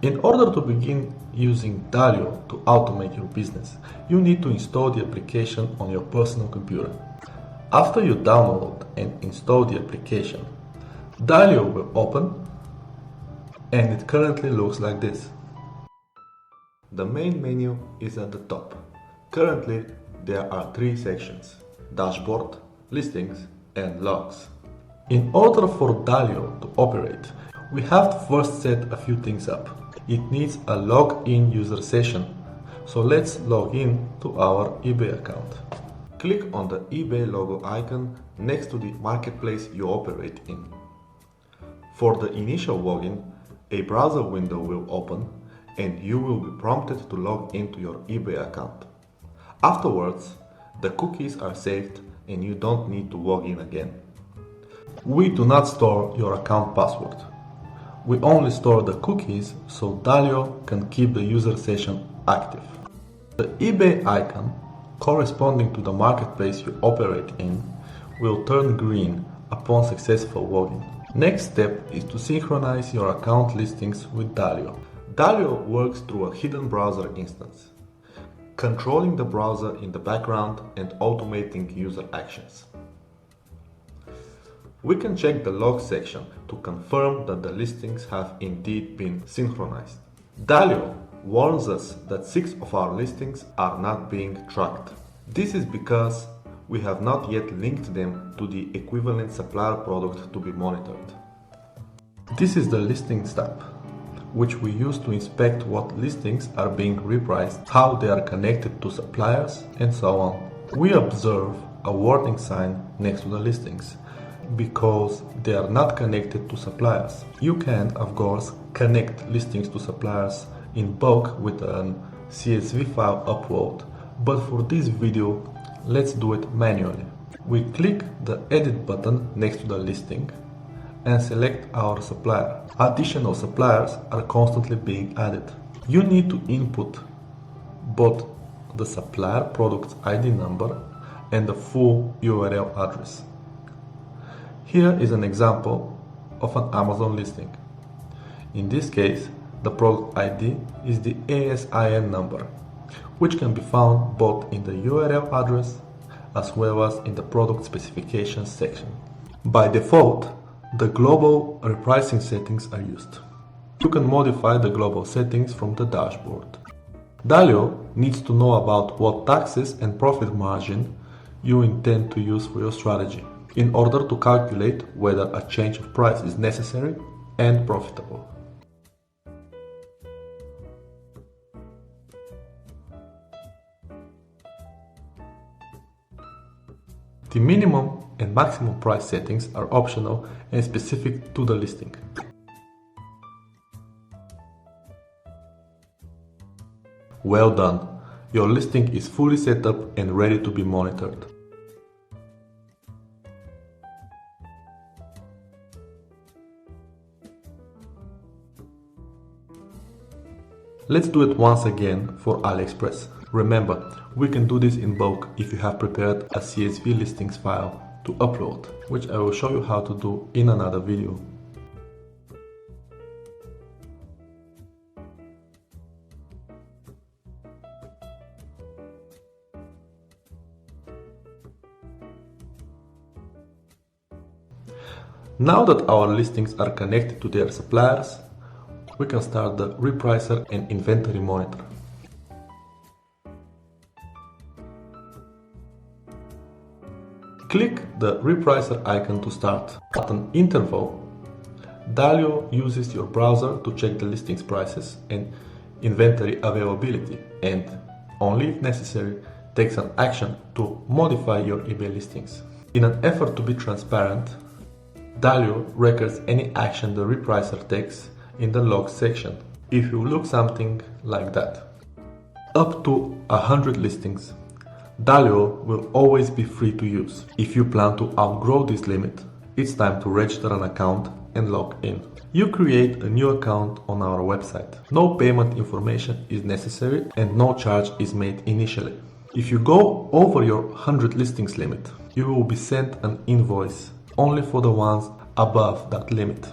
In order to begin using Dalio to automate your business, you need to install the application on your personal computer. After you download and install the application, Dalio will open, and it currently looks like this. The main menu is at the top. Currently, there are 3 sections: Dashboard, Listings, and Logs. In order for Dalio to operate, we have to first set a few things up. It needs a login user session, so let's log in to our eBay account. Click on the eBay logo icon next to the marketplace you operate in. For the initial login, a browser window will open and you will be prompted to log into your eBay account. Afterwards, the cookies are saved and you don't need to log in again. We do not store your account password. We only store the cookies so Dalio can keep the user session active. The eBay icon corresponding to the marketplace you operate in will turn green upon successful login. Next step is to synchronize your account listings with Dalio. Dalio works through a hidden browser instance, controlling the browser in the background and automating user actions. We can check the log section to confirm that the listings have indeed been synchronized. Dalio warns us that 6 of our listings are not being tracked. This is because we have not yet linked them to the equivalent supplier product to be monitored. This is the listings tab, which we use to inspect what listings are being repriced, how they are connected to suppliers, and so on. We observe a warning sign next to the listings because they are not connected to suppliers. You can, of course, connect listings to suppliers in bulk with an CSV file upload, but for this video, let's do it manually. We click the edit button next to the listing and select our supplier. Additional suppliers are constantly being added. You need to input both the supplier product's ID number and the full URL address. Here is an example of an Amazon listing. In this case, the product ID is the ASIN number, which can be found both in the URL address as well as in the product specifications section. By default, the global repricing settings are used. You can modify the global settings from the dashboard. Dalio needs to know about what taxes and profit margin you intend to use for your strategy in order to calculate whether a change of price is necessary and profitable. The minimum and maximum price settings are optional and specific to the listing. Well done! Your listing is fully set up and ready to be monitored. Let's do it once again for AliExpress. Remember, we can do this in bulk if you have prepared a CSV listings file to upload, which I will show you how to do in another video. Now that our listings are connected to their suppliers, we can start the repricer and inventory monitor. Click the repricer icon to start. At an interval, Dalio uses your browser to check the listings prices and inventory availability, and, only if necessary, takes an action to modify your eBay listings. In an effort to be transparent, Dalio records any action the repricer takes in the logs section. If you look something like that. Up to 100 listings, Dalio will always be free to use. If you plan to outgrow this limit, it's time to register an account and log in. You create a new account on our website. No payment information is necessary and no charge is made initially. If you go over your 100 listings limit, you will be sent an invoice only for the ones above that limit.